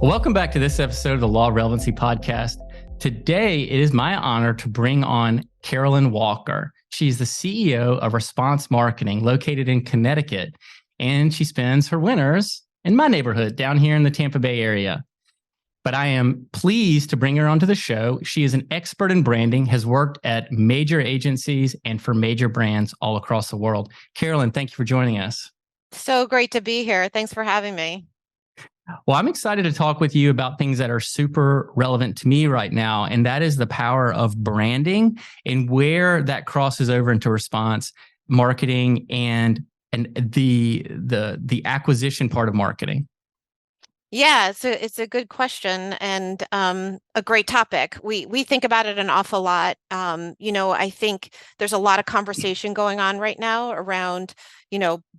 Welcome back to this episode of the Law of Relevancy podcast. Today, it is my honor to bring on Carolyn Walker. She's the CEO of Response Marketing, located in Connecticut, and she spends her winters in my neighborhood down here in the Tampa Bay area. But I am pleased to bring her onto the show. She is an expert in branding, has worked at major agencies and for major brands all across the world. Carolyn, thank you for joining us. So great to be here. Thanks for having me. Well, I'm excited to talk with you about things that are super relevant to me right now, and that is the power of branding and where that crosses over into response marketing and the acquisition part of marketing. Yeah, it's a good question and a great topic. We think about it an awful lot. I think there's a lot of conversation going on right now around,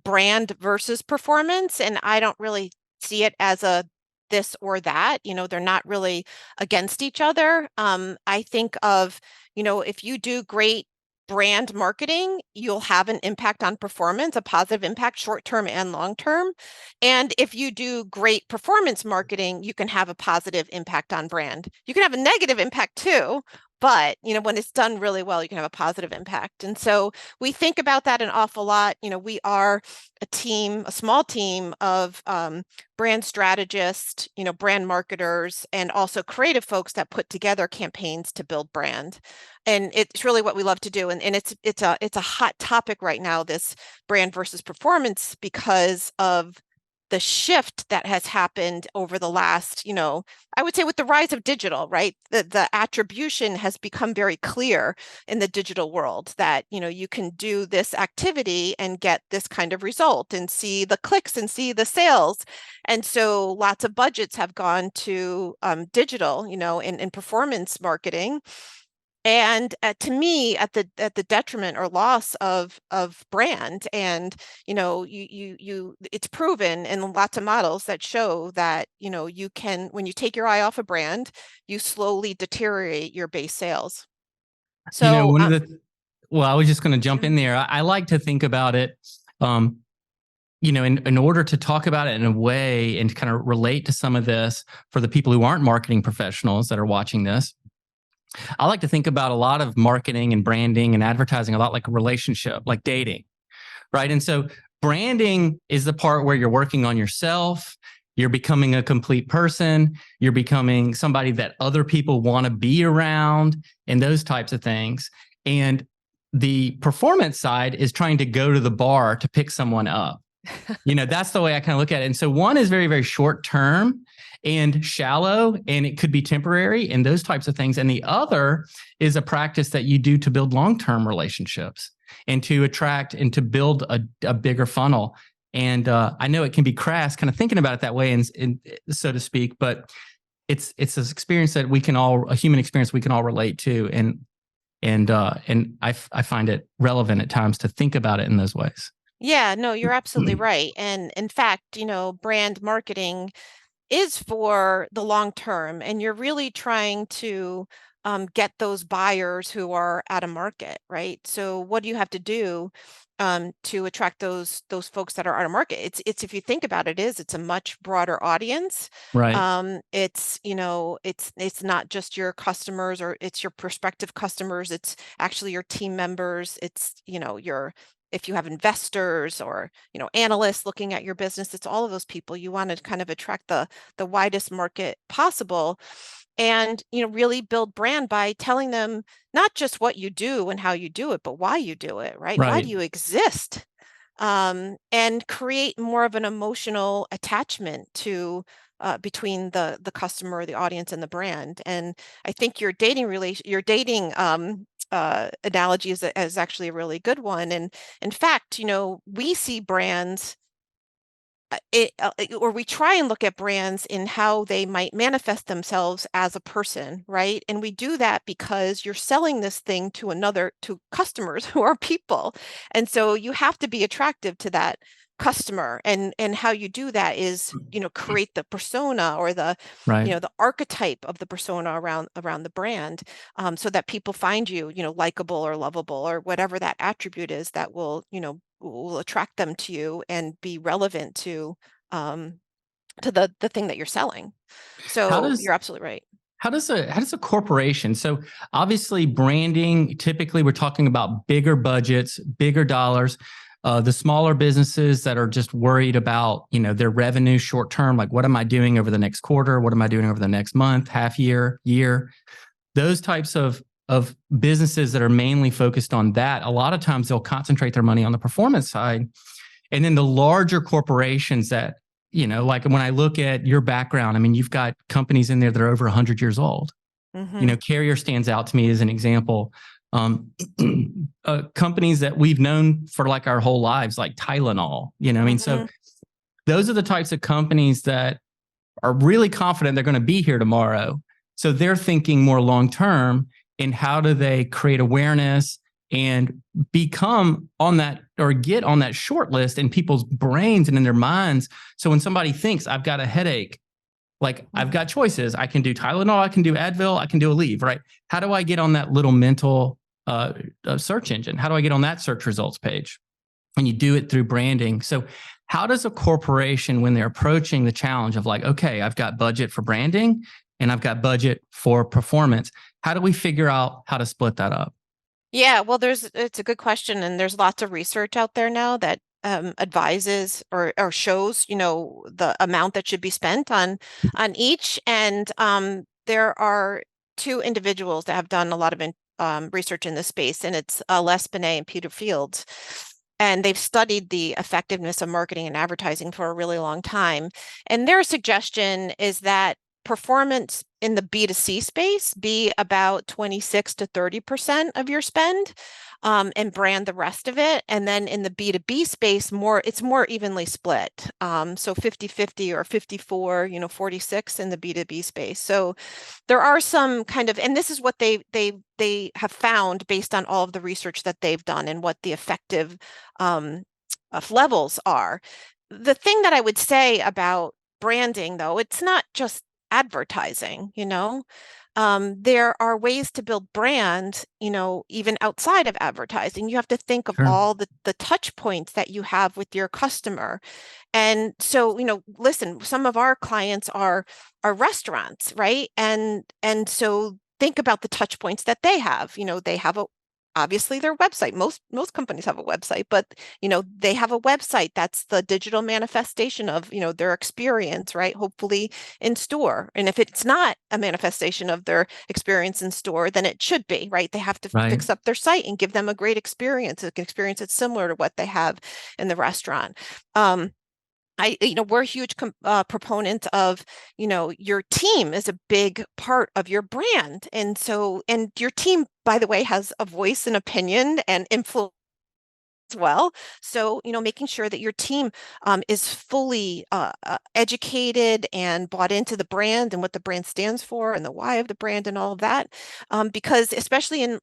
brand versus performance, and I don't really see it as a this or that. They're not really against each other. I think of, if you do great brand marketing, you'll have an impact on performance, a positive impact, short term and long term. And if you do great performance marketing, you can have a positive impact on brand. You can have a negative impact too, but when it's done really well, you can have a positive impact. And so we think about that an awful lot. We are a small team of brand strategists, brand marketers, and also creative folks that put together campaigns to build brand. And it's really what we love to do. And it's a hot topic right now, this brand versus performance, because of the shift that has happened over the last, I would say with the rise of digital, right? The attribution has become very clear in the digital world that, you can do this activity and get this kind of result and see the clicks and see the sales. And so lots of budgets have gone to digital, in performance marketing. And to me, at the detriment or loss of brand. And it's proven in lots of models that show that you can, when you take your eye off a brand, you slowly deteriorate your base sales. So I was just going to jump in there. I like to think about it, in order to talk about it in a way and kind of relate to some of this for the people who aren't marketing professionals that are watching this. I like to think about a lot of marketing and branding and advertising a lot like a relationship, like dating, right? And so branding is the part where you're working on yourself. You're becoming a complete person. You're becoming somebody that other people want to be around and those types of things. And the performance side is trying to go to the bar to pick someone up. That's the way I kind of look at it. And so one is very, very short term and shallow, and it could be temporary and those types of things. And the other is a practice that you do to build long-term relationships and to attract and to build a bigger funnel. And I know it can be crass kind of thinking about it that way, and so to speak, but it's an experience that a human experience we can all relate to. And I find it relevant at times to think about it in those ways. Yeah, no, you're absolutely right. And in fact, brand marketing is for the long term, and you're really trying to get those buyers who are out of market, right? So what do you have to do to attract those folks that are out of market? It's if you think about it, it's a much broader audience. Right. It's not just your customers or it's your prospective customers. It's actually your team members. It's your if you have investors or analysts looking at your business, it's all of those people. You want to kind of attract the widest market possible, and really build brand by telling them not just what you do and how you do it, but why you do it, right? Why do you exist? And create more of an emotional attachment to between the customer, the audience, and the brand. And I think your dating analogy is actually a really good one. And in fact, we see brands or we try and look at brands in how they might manifest themselves as a person, right? And we do that because you're selling this thing to customers who are people. And so you have to be attractive to that customer. And how you do that is, create the persona or the archetype of the persona around the brand, so that people find you, likable or lovable or whatever that attribute is that will attract them to you and be relevant to to the thing that you're selling. So you're absolutely right. How does a corporation, so obviously branding, typically we're talking about bigger budgets, bigger dollars, the smaller businesses that are just worried about, their revenue short term, like what am I doing over the next quarter? What am I doing over the next month, half year, year? Those types of businesses that are mainly focused on that, a lot of times they'll concentrate their money on the performance side. And then the larger corporations that, like when I look at your background, I mean, you've got companies in there that are over 100 years old. Mm-hmm. Carrier stands out to me as an example. Companies that we've known for like our whole lives, like Tylenol, I mean, so those are the types of companies that are really confident they're going to be here tomorrow. So they're thinking more long-term in how do they create awareness and become on that or get on that short list in people's brains and in their minds. So when somebody thinks I've got a headache, like I've got choices, I can do Tylenol, I can do Advil, I can do Aleve, right? How do I get on that little mental search engine? How do I get on that search results page? And you do it through branding. So how does a corporation, when they're approaching the challenge of like, okay, I've got budget for branding and I've got budget for performance, how do we figure out how to split that up? Yeah, well, it's a good question, and there's lots of research out there now that advises or shows, the amount that should be spent on each. And there are two individuals that have done a lot of research in this space, and it's Les Binet and Peter Fields. And they've studied the effectiveness of marketing and advertising for a really long time. And their suggestion is that performance in the B2C space be about 26 to 30% of your spend, and brand the rest of it. And then in the B2B space, it's more evenly split. So 50-50 or 54, 46 in the B2B space. So there are some kind of, and this is what they have found based on all of the research that they've done and what the effective levels are. The thing that I would say about branding, though, it's not just advertising, there are ways to build brand, even outside of advertising. You have to think of all the touch points that you have with your customer. And so, listen, some of our clients are restaurants, right? And so think about the touch points that they have. They have obviously their website. Most companies have a website, but they have a website that's the digital manifestation of their experience, right? Hopefully in store. And if it's not a manifestation of their experience in store, then it should be, right? They have to fix up their site and give them a great experience, an experience that's similar to what they have in the restaurant. We're huge proponents of, your team is a big part of your brand. And so, and your team, by the way, has a voice and opinion and influence as well. So, making sure that your team is fully educated and bought into the brand and what the brand stands for and the why of the brand and all of that. Because especially in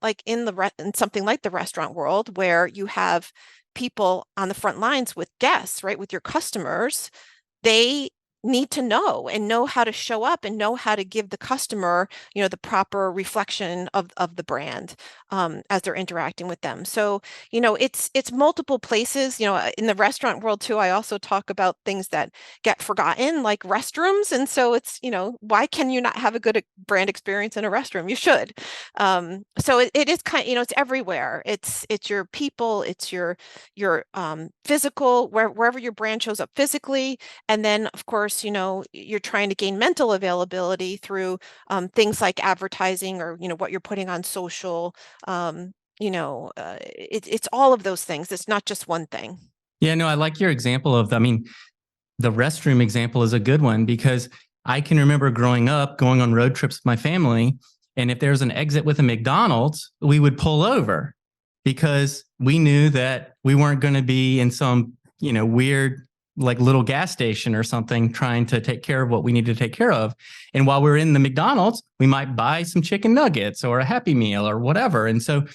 something like the restaurant world, where you have people on the front lines with guests, right, with your customers, they need to know how to show up and know how to give the customer, the proper reflection of the brand as they're interacting with them. So, it's multiple places, in the restaurant world too. I also talk about things that get forgotten, like restrooms. And so it's, why can you not have a good brand experience in a restroom? You should. So it is kind of, it's everywhere. It's your people, it's your physical, wherever your brand shows up physically. And then of course, you're trying to gain mental availability through things like advertising or, what you're putting on social. It's all of those things. It's not just one thing. Yeah, no, I like your example of, the restroom example is a good one because I can remember growing up, going on road trips with my family. And if there's an exit with a McDonald's, we would pull over because we knew that we weren't going to be in some, weird like little gas station or something trying to take care of what we need to take care of. And while we're in the McDonald's, we might buy some chicken nuggets or a Happy Meal or whatever. And so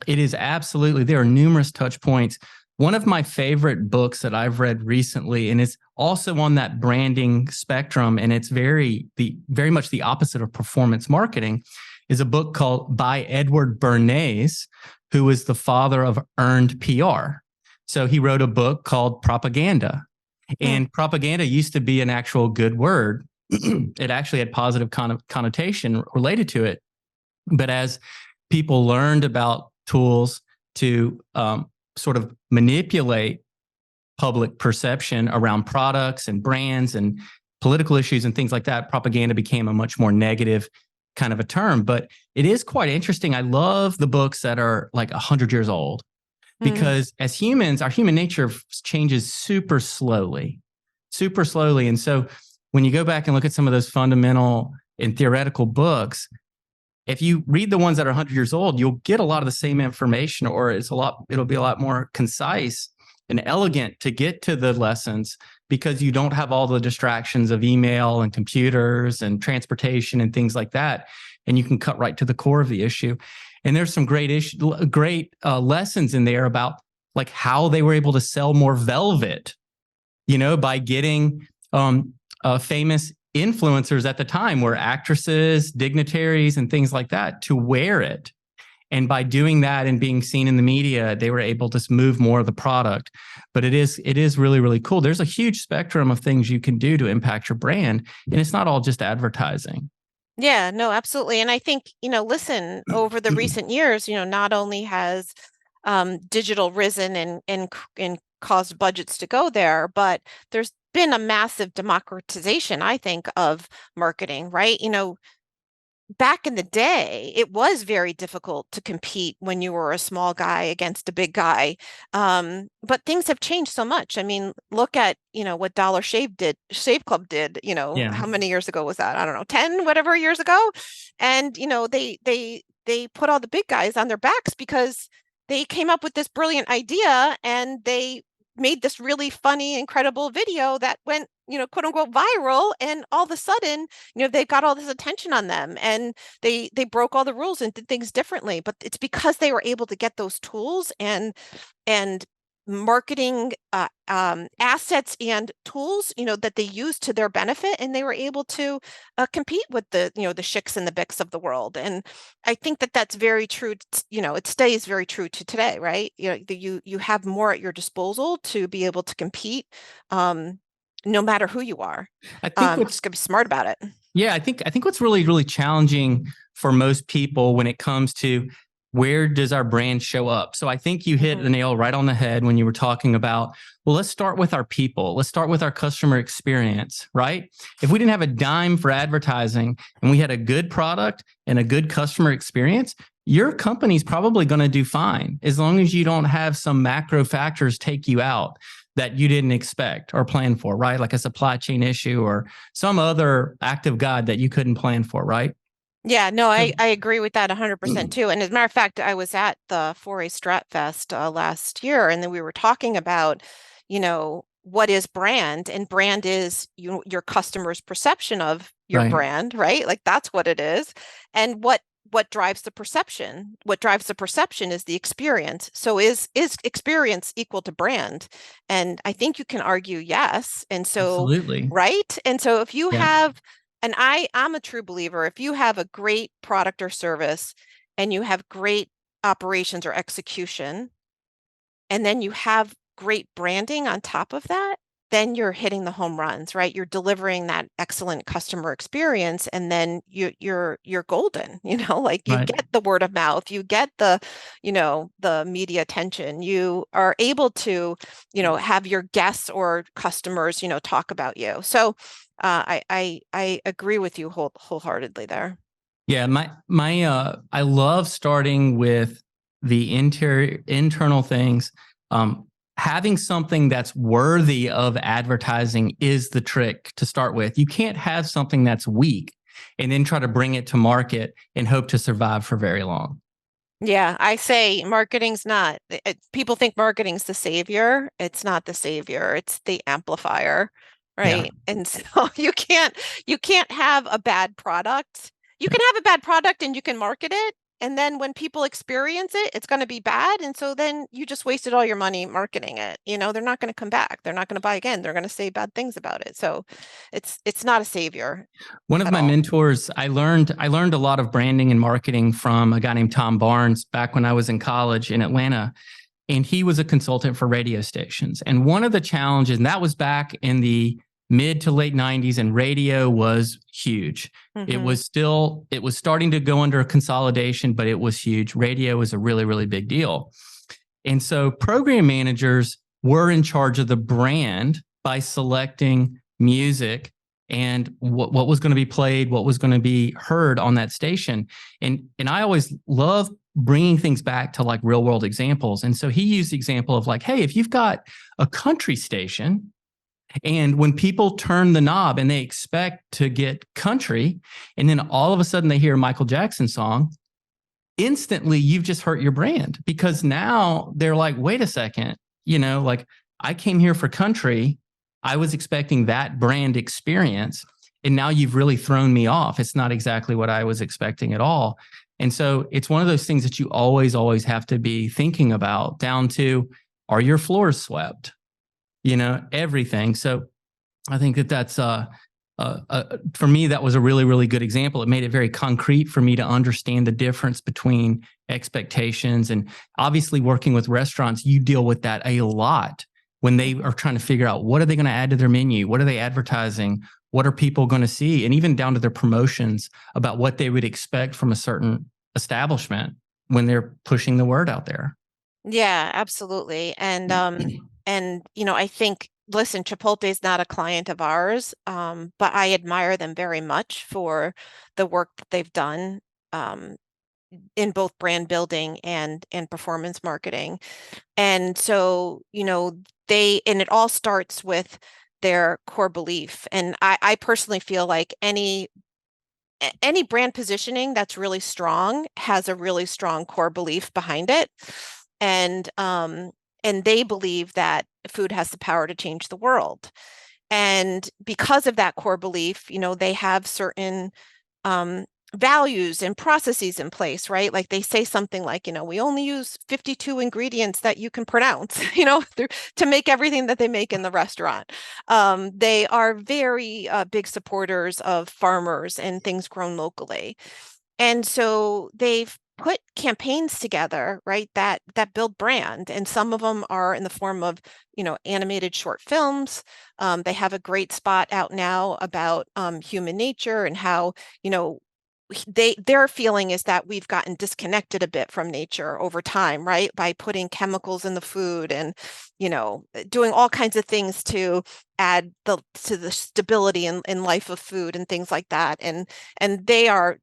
it is absolutely, there are numerous touch points. One of my favorite books that I've read recently, and it's also on that branding spectrum, and it's very much the opposite of performance marketing, is a book called by Edward Bernays, who is the father of earned PR. So he wrote a book called Propaganda. Hmm. And propaganda used to be an actual good word. It actually had positive connotation related to it. But as people learned about tools to sort of manipulate public perception around products and brands and political issues and things like that, propaganda became a much more negative kind of a term. But it is quite interesting. I love the books that are like 100 years old, Hmm. because as humans, our human nature changes super slowly, super slowly. And so when you go back and look at some of those fundamental and theoretical books, if you read the ones that are 100 years old, you'll get a lot of the same information, or it'll be a lot more concise and elegant to get to the lessons, because you don't have all the distractions of email and computers and transportation and things like that. And you can cut right to the core of the issue. And there's some great lessons in there about like how they were able to sell more velvet, by getting famous influencers at the time, were actresses, dignitaries, and things like that, to wear it. And by doing that and being seen in the media, they were able to move more of the product. But it is really, really cool. There's a huge spectrum of things you can do to impact your brand. And it's not all just advertising. Yeah, no, absolutely. And I think, listen, over the recent years, not only has digital risen and caused budgets to go there, but there's been a massive democratization, I think, of marketing, right? Back in the day, it was very difficult to compete when you were a small guy against a big guy. But things have changed so much. I mean, look at, what Shave Club did, Yeah. how many years ago was that? I don't know, 10, whatever years ago. And, they put all the big guys on their backs because they came up with this brilliant idea and they made this really funny, incredible video that went, quote unquote viral. And all of a sudden, they got all this attention on them and they broke all the rules and did things differently. But it's because they were able to get those tools and marketing assets and tools, that they used to their benefit, and they were able to compete with the Schicks and the Bicks of the world. And I think that that's very true. It stays very true to today, right? You have more at your disposal to be able to compete, no matter who you are. I think Just gotta be smart about it. Yeah, I think what's really, really challenging for most people when it comes to where does our brand show up? So I think you hit the nail right on the head when you were talking about, well, let's start with our people. Let's start with our customer experience, right? If we didn't have a dime for advertising and we had a good product and a good customer experience, your company's probably going to do fine, as long as you don't have some macro factors take you out that you didn't expect or plan for, right? Like a supply chain issue or some other act of God that you couldn't plan for, right? Yeah, no, So, I agree with that 100% too. And as a matter of fact, I was at the 4A Strat Fest last year, and then we were talking about, what is brand? And brand is your customer's perception of your right, brand, right? Like that's what it is. And what drives the perception? What drives the perception is the experience. So is experience equal to brand? And I think you can argue yes. And so, absolutely. right? And so if you Yeah, have and I'm a true believer, if you have a great product or service and you have great operations or execution, and then you have great branding on top of that, then you're hitting the home runs, right? You're delivering that excellent customer experience, and then you're golden, like you right. get the word of mouth, you get the media attention, you are able to, have your guests or customers, talk about you. So I agree with you wholeheartedly there. Yeah, I love starting with the internal things. Having something that's worthy of advertising is the trick to start with. You can't have something that's weak and then try to bring it to market and hope to survive for very long. Yeah, I say marketing's not, people think marketing's the savior. It's not the savior, it's the amplifier, Yeah, right? And so you can't have a bad product. You yeah, can have a bad product and you can market it. And then when people experience it, it's going to be bad. And so then you just wasted all your money marketing it. They're not going to come back. They're not going to buy again. They're going to say bad things about it. So it's not a savior one of at my all. mentors, I learned a lot of branding and marketing from a guy named Tom Barnes back when I was in college in Atlanta. and he was a consultant for radio stations. And one of the challenges, and that was back in the mid to late 90s, and radio was huge. It was starting to go under a consolidation, but it was huge. Radio was a really, really big deal. And so program managers were in charge of the brand by selecting music and what was going to be played, what was going to be heard on that station. And I always love bringing things back to like real world examples. And so he used the example of like, hey, if you've got a country station and when people turn the knob and they expect to get country, and then all of a sudden they hear a Michael Jackson song, instantly you've just hurt your brand, because now they're like, wait a second, like I came here for country. I was expecting that brand experience, and now you've really thrown me off. It's not exactly what I was expecting at all. And so it's one of those things that you always have to be thinking about, down to, are your floors swept? Everything. So I think that's for me, that was a really, really good example. It made it very concrete for me to understand the difference between expectations. And obviously working with restaurants, you deal with that a lot when they are trying to figure out, what are they going to add to their menu? What are they advertising? What are people going to see? And even down to their promotions about what they would expect from a certain establishment when they're pushing the word out there. Yeah, absolutely. And I think, listen, Chipotle is not a client of ours, but I admire them very much for the work that they've done in both brand building and performance marketing. And so, and it all starts with their core belief. And I personally feel like any brand positioning that's really strong has a really strong core belief behind it. And they believe that food has the power to change the world. And because of that core belief, they have certain values and processes in place, right? Like they say something like, we only use 52 ingredients that you can pronounce, to make everything that they make in the restaurant. They are very big supporters of farmers and things grown locally. And so they've put campaigns together, right, that build brand. And some of them are in the form of, animated short films. They have a great spot out now about human nature and how, their feeling is that we've gotten disconnected a bit from nature over time, right? By putting chemicals in the food and, doing all kinds of things to add to the stability in life of food and things like that. And they are,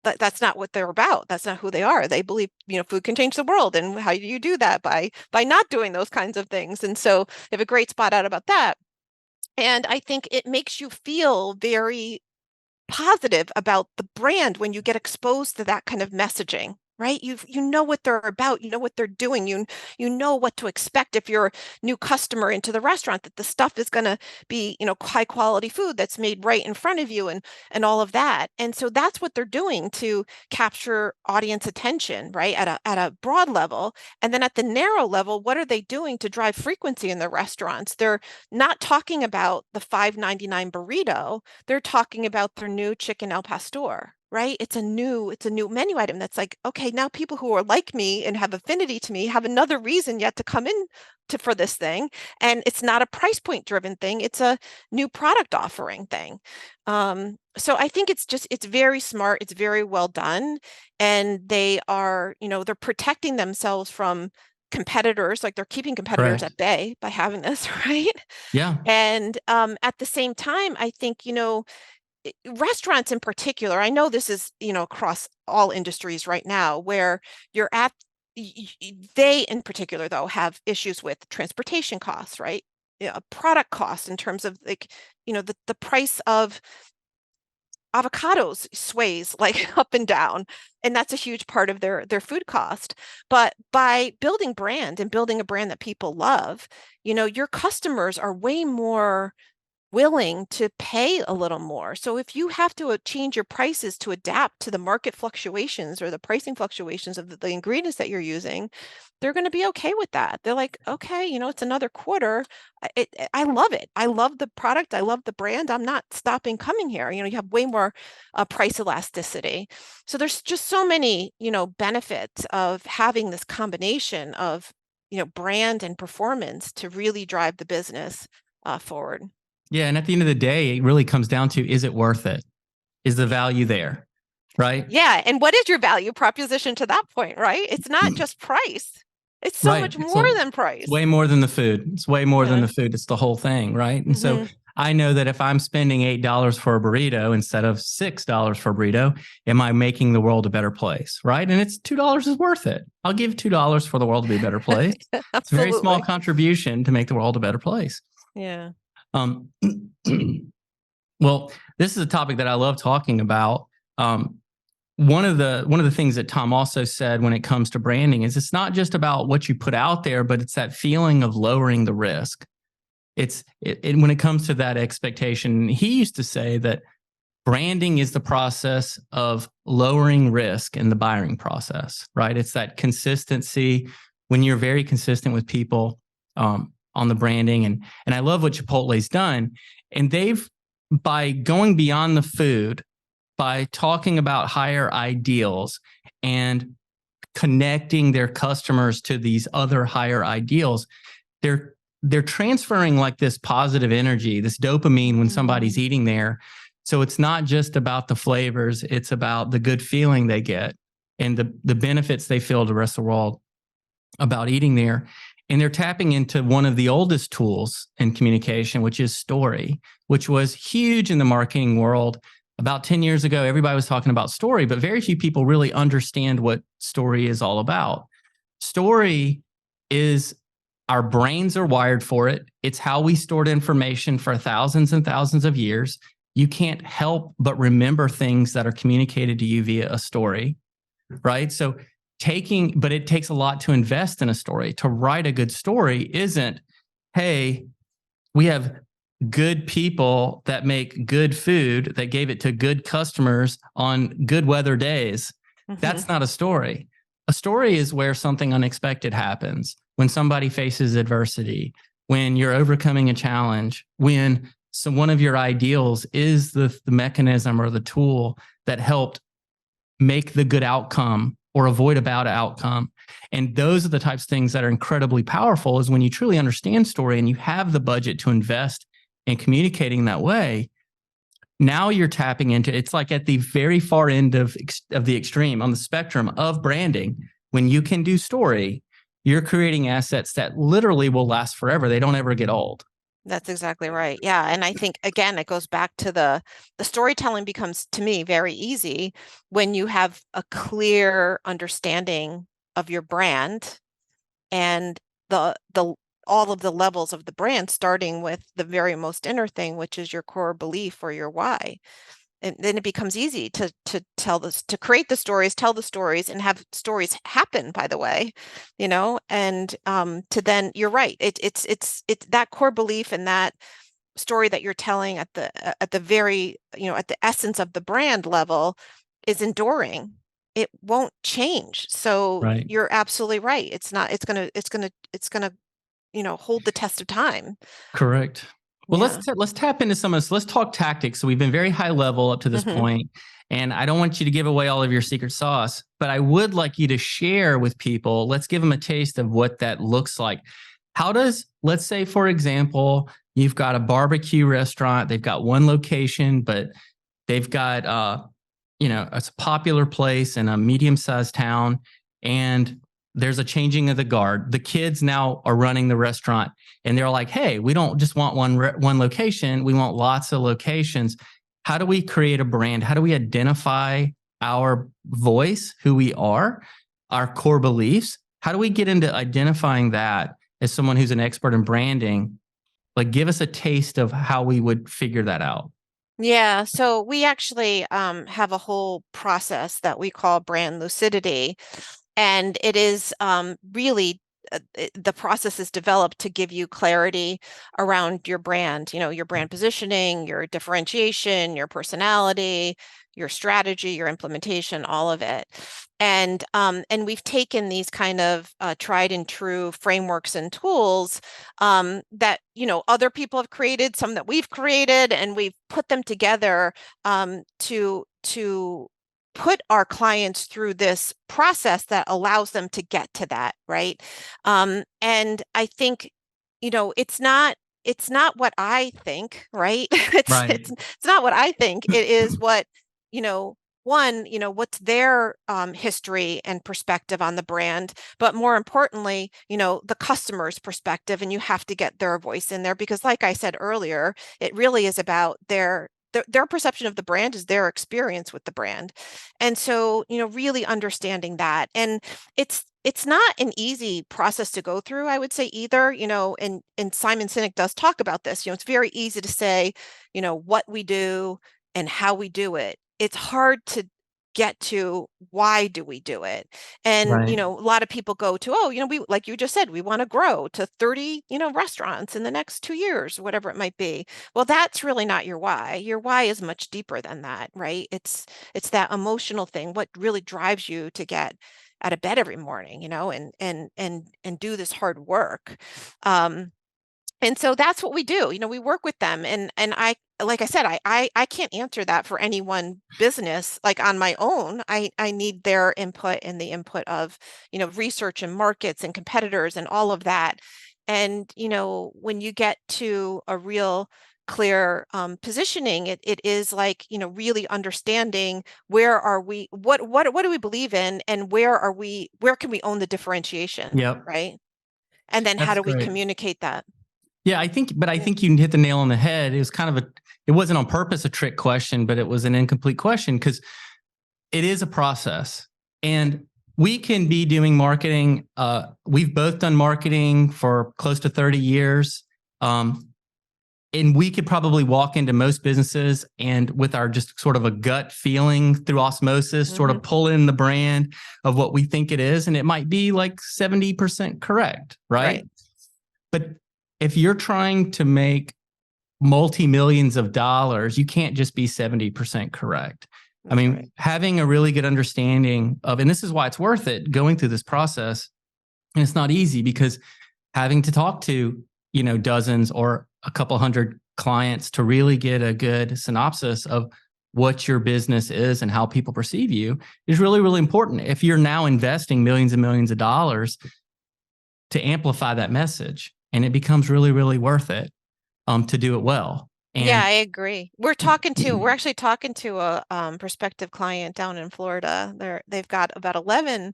that's not what they're about. That's not who they are. They believe, food can change the world. And how do you do that? By not doing those kinds of things. And so they have a great spot out about that. And I think it makes you feel very positive about the brand when you get exposed to that kind of messaging, right? You know what they're about, you know what they're doing, you know what to expect if you're a new customer into the restaurant, that the stuff is going to be, high quality food that's made right in front of you and all of that. And so that's what they're doing to capture audience attention, right? At a broad level. And then at the narrow level, what are they doing to drive frequency in the restaurants? They're not talking about the $5.99 burrito. They're talking about their new chicken al pastor, right? It's a new menu item that's like, okay, now people who are like me and have affinity to me have another reason yet to come in for this thing. And it's not a price point driven thing. It's a new product offering thing. So I think it's very smart. It's very well done. And they are, they're protecting themselves from competitors, like they're keeping competitors Correct. at bay by having this, right? Yeah. And at the same time, I think, restaurants in particular, I know this is, across all industries right now, where you're at, they in particular, though, have issues with transportation costs, right? Product costs in terms of like, the price of avocados sways like up and down, and that's a huge part of their food cost. But by building brand and building a brand that people love, your customers are way more willing to pay a little more. So if you have to change your prices to adapt to the market fluctuations or the pricing fluctuations of the ingredients that you're using, they're going to be okay with that. They're like, okay, it's another quarter. I love it. I love the product. I love the brand. I'm not stopping coming here. You have way more price elasticity. So there's just so many, benefits of having this combination of brand and performance to really drive the business forward. Yeah. And at the end of the day, it really comes down to, is it worth it? Is the value there? Right. Yeah. And what is your value proposition to that point, right? It's not just price. It's so Right. much It's more than price. way more than the food. It's way more than Yeah. the food. It's the whole thing. Right. And so Mm-hmm. I know that if I'm spending $8 for a burrito instead of $6 for a burrito, am I making the world a better place? Right. And it's $2 is worth it. I'll give $2 for the world to be a better place. It's a very small Absolutely. contribution to make the world a better place. Yeah. Um, well, this is a topic that I love talking about. One of the things that Tom also said when it comes to branding is it's not just about what you put out there, but it's that feeling of lowering the risk. When it comes to that expectation, he used to say that branding is the process of lowering risk in the buying process, right? It's that consistency when you're very consistent with people on the branding. And I love what Chipotle's done. And by going beyond the food, by talking about higher ideals and connecting their customers to these other higher ideals, they're transferring like this positive energy, this dopamine when somebody's eating there. So it's not just about the flavors, it's about the good feeling they get and the benefits they feel to the rest of the world about eating there. And they're tapping into one of the oldest tools in communication, which is story, which was huge in the marketing world. About 10 years ago, everybody was talking about story, but very few people really understand what story is all about. Story is, our brains are wired for it. It's how we stored information for thousands and thousands of years. You can't help but remember things that are communicated to you via a story, right? So but it takes a lot to invest in a story. To write a good story isn't, hey, we have good people that make good food that gave it to good customers on good weather days. Mm-hmm. That's not a story. A story is where something unexpected happens, when somebody faces adversity, when you're overcoming a challenge, when one of your ideals is the mechanism or the tool that helped make the good outcome or avoid a bad outcome. And those are the types of things that are incredibly powerful, is when you truly understand story and you have the budget to invest in communicating that way. Now you're tapping into, it's like at the very far end of the extreme on the spectrum of branding. When you can do story, you're creating assets that literally will last forever. They don't ever get old. That's exactly right. Yeah. And I think, again, it goes back to the storytelling becomes, to me, very easy when you have a clear understanding of your brand and the all of the levels of the brand, starting with the very most inner thing, which is your core belief or your why. And then it becomes easy to tell this, to create the stories, tell the stories, and have stories happen, by the way, and to then, you're right, it's that core belief and that story that you're telling at the very, at the essence of the brand level is enduring. It won't change. So Right. you're absolutely right. It's gonna hold the test of time. Correct. Well, Yeah. let's tap into some of this. Let's talk tactics. So we've been very high level up to this point, and I don't want you to give away all of your secret sauce, but I would like you to share with people. Let's give them a taste of what that looks like. Let's say, for example, you've got a barbecue restaurant. They've got one location, but they've got, it's a popular place in a medium-sized town, and there's a changing of the guard. The kids now are running the restaurant, and they're like, hey, we don't just want one location. We want lots of locations. How do we create a brand? How do we identify our voice, who we are, our core beliefs? How do we get into identifying that as someone who's an expert in branding? Like, give us a taste of how we would figure that out. Yeah, so we actually have a whole process that we call brand lucidity. And it is really, the process is developed to give you clarity around your brand, your brand positioning, your differentiation, your personality, your strategy, your implementation, all of it. And we've taken these kind of tried and true frameworks and tools that other people have created, some that we've created, and we've put them together to put our clients through this process that allows them to get to that, right? And I think, it's not what I think, right? Right. It's not what I think. It is what, one, what's their history and perspective on the brand, but more importantly, the customer's perspective, and you have to get their voice in there because, like I said earlier, it really is about their perception of the brand is their experience with the brand. And so, really understanding that. And it's not an easy process to go through, I would say either, and Simon Sinek does talk about this. It's very easy to say, what we do and how we do it. It's hard to get to why do we do it. And Right. a lot of people go to, we, like you just said, we want to grow to 30 restaurants in the next 2 years, whatever it might be. Well, that's really not your why. Your why is much deeper than that, right? It's that emotional thing, what really drives you to get out of bed every morning, and do this hard work. And so that's what we do. We work with them, and I, like I said, I can't answer that for any one business like on my own. I need their input and the input of, research and markets and competitors and all of that. And when you get to a real clear positioning, it is like, really understanding where are we, what do we believe in, and where can we own the differentiation, Yep. right? And then how That's do we great. communicate that? Yeah, I think you hit the nail on the head. It was kind of it wasn't on purpose a trick question, but it was an incomplete question because it is a process. And we can be doing marketing. We've both done marketing for close to 30 years. And we could probably walk into most businesses and with our just sort of a gut feeling through osmosis, sort of pull in the brand of what we think it is. And it might be like 70% correct, right? But if you're trying to make multi-millions of dollars, you can't just be 70% correct. I mean, having a really good understanding of, and this is why it's worth it going through this process. And it's not easy because having to talk to, dozens or a couple hundred clients to really get a good synopsis of what your business is and how people perceive you is really, really important. If you're now investing millions and millions of dollars to amplify that message, and it becomes really, really worth it to do it well. And yeah, I agree. We're actually talking to a prospective client down in Florida. They've got about 11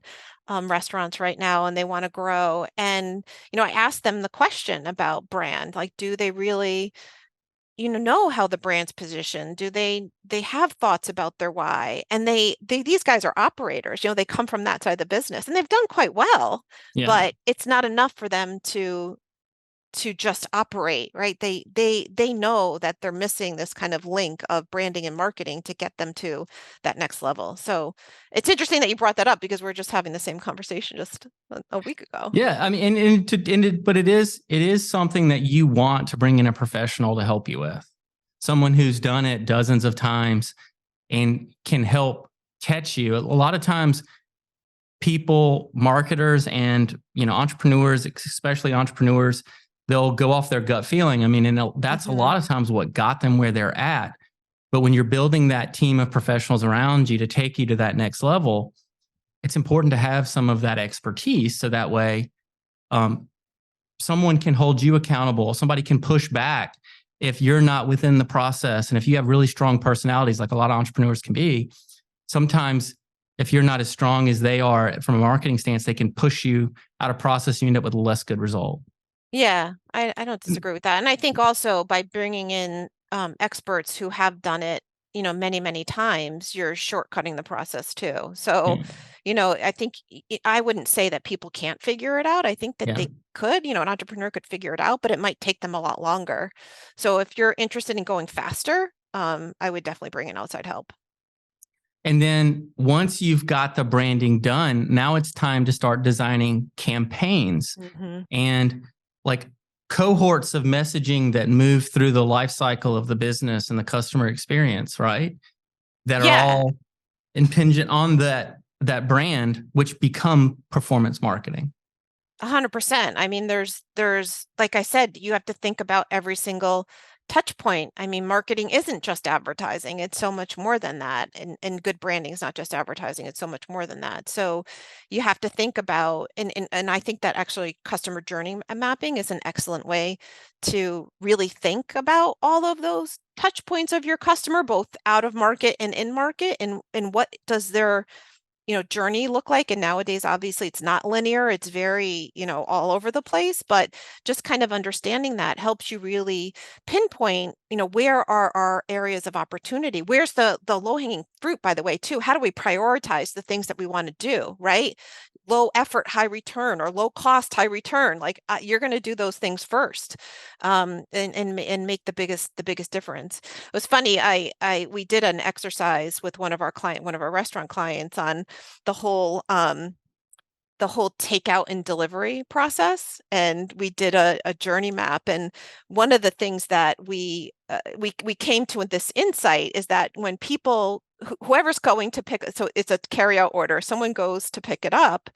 restaurants right now, and they want to grow. And I asked them the question about brand, like, do they really, know how the brand's positioned? Do they have thoughts about their why? And these guys are operators. They come from that side of the business, and they've done quite well. yeah. But it's not enough for them to just operate, right? They know that they're missing this kind of link of branding and marketing to get them to that next level. So it's interesting that you brought that up because we're just having the same conversation just a week ago. Yeah, I mean, but it is something that you want to bring in a professional to help you with, someone who's done it dozens of times and can help catch you. A lot of times, people, marketers, and entrepreneurs, especially entrepreneurs, they'll go off their gut feeling. I mean, and that's a lot of times what got them where they're at. But when you're building that team of professionals around you to take you to that next level, it's important to have some of that expertise. So that way, someone can hold you accountable. Somebody can push back if you're not within the process. And if you have really strong personalities, like a lot of entrepreneurs can be, sometimes if you're not as strong as they are from a marketing stance, they can push you out of process. You end up with a less good result. Yeah, I don't disagree with that. And I think also by bringing in experts who have done it, many, many times, you're shortcutting the process too. So, I think I wouldn't say that people can't figure it out. I think that they could, an entrepreneur could figure it out, but it might take them a lot longer. So if you're interested in going faster, I would definitely bring in outside help. And then once you've got the branding done, now it's time to start designing campaigns and like cohorts of messaging that move through the life cycle of the business and the customer experience, right? That are all impingent on that brand, which become performance marketing. 100%. I mean, there's, like I said, you have to think about every single touch point. I mean, marketing isn't just advertising. It's so much more than that. And good branding is not just advertising. It's so much more than that. So you have to think about, and I think that actually customer journey mapping is an excellent way to really think about all of those touch points of your customer, both out of market and in market, and what does their journey look like. And nowadays, obviously, it's not linear. It's very, all over the place, but just kind of understanding that helps you really pinpoint, where are our areas of opportunity? Where's the low-hanging fruit, by the way, too? How do we prioritize the things that we want to do, right? Low effort, high return, or low cost, high return. Like you're going to do those things first, and make the biggest difference. It was funny. We did an exercise with one of our restaurant clients on the whole takeout and delivery process, and we did a journey map. And one of the things that we came to this insight is that when people, whoever's going to pick, so it's a carryout order, someone goes to pick it up,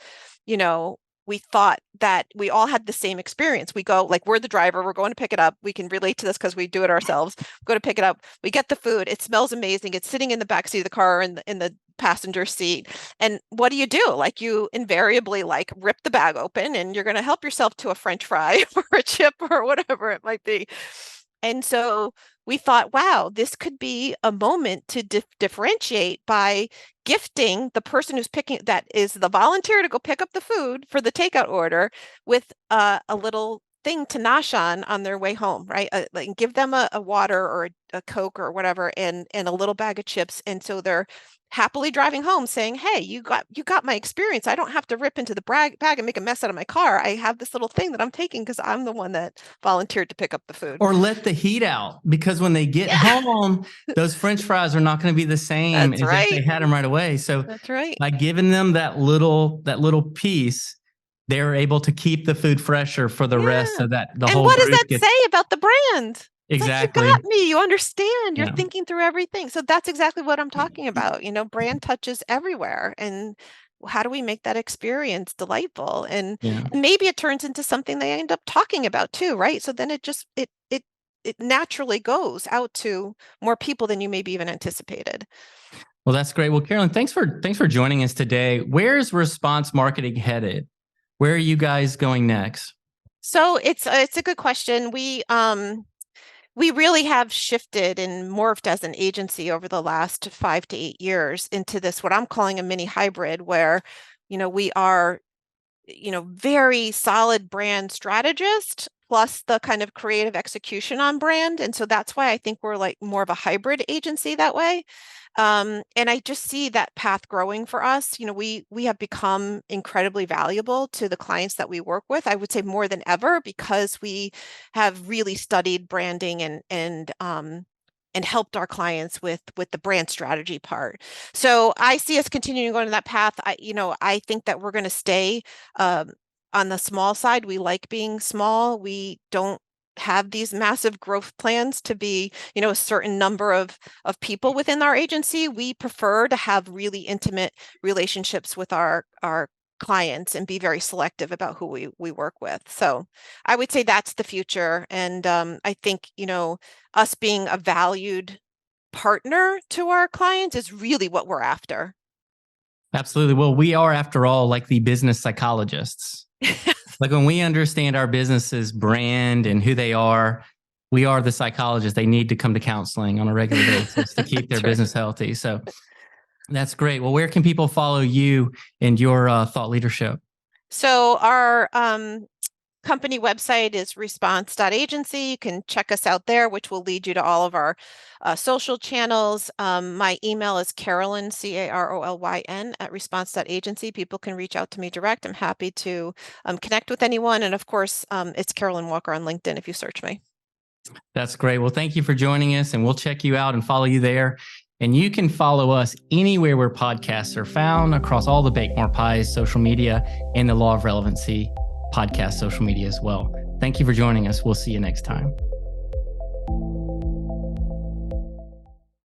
we thought that we all had the same experience. We go, like, we're the driver, we're going to pick it up. We can relate to this because we do it ourselves. Go to pick it up. We get the food. It smells amazing. It's sitting in the back seat of the car, in the passenger seat. And what do? Like, you invariably rip the bag open, and you're going to help yourself to a French fry or a chip or whatever it might be. And so we thought, wow, this could be a moment to differentiate by gifting the person who's picking, that is the volunteer to go pick up the food for the takeout order, with a little thing to nosh on their way home, right? Like, give them a water or a Coke or whatever, and a little bag of chips. And so they're happily driving home saying, hey, you got my experience. I don't have to rip into the bag and make a mess out of my car. I have this little thing that I'm taking because I'm the one that volunteered to pick up the food. Or let the heat out, because when they get home, those French fries are not going to be the same as if they had them right away. So that's right. By giving them that little piece, they're able to keep the food fresher for the rest of that. And what does that say about the brand? Exactly. Like, you got me. You understand. You're thinking through everything. So that's exactly what I'm talking about. Brand touches everywhere. And how do we make that experience delightful? And maybe it turns into something they end up talking about too, right? So then it naturally goes out to more people than you maybe even anticipated. Well, that's great. Well, Carolyn, thanks for joining us today. Where's response marketing headed? Where are you guys going next? So it's a good question. We really have shifted and morphed as an agency over the last 5 to 8 years into this, what I'm calling a mini hybrid, where, we are, very solid brand strategist plus the kind of creative execution on brand. And so that's why I think we're like more of a hybrid agency that way. And I just see that path growing for us. We have become incredibly valuable to the clients that we work with. I would say more than ever, because we have really studied branding and helped our clients with the brand strategy part. So I see us continuing going to that path. I think that we're going to stay on the small side. We like being small. We don't have these massive growth plans to be, a certain number of people within our agency. We prefer to have really intimate relationships with our clients and be very selective about who we work with. So I would say that's the future. And I think, us being a valued partner to our clients is really what we're after. Absolutely. Well, we are, after all, like the business psychologists. Like, when we understand our business's brand and who they are, we are the psychologists. They need to come to counseling on a regular basis to keep their business healthy. So that's great. Well, where can people follow you and your thought leadership? So our company website is response.agency. You can check us out there, which will lead you to all of our social channels. My email is Carolyn, Carolyn, @response.agency. People can reach out to me direct. I'm happy to connect with anyone. And of course, it's Carolyn Walker on LinkedIn if you search me. That's great. Well, thank you for joining us, and we'll check you out and follow you there. And you can follow us anywhere where podcasts are found, across all the Bake More Pies social media and the Law of Relevancy podcast social media as well. Thank you for joining us. We'll see you next time.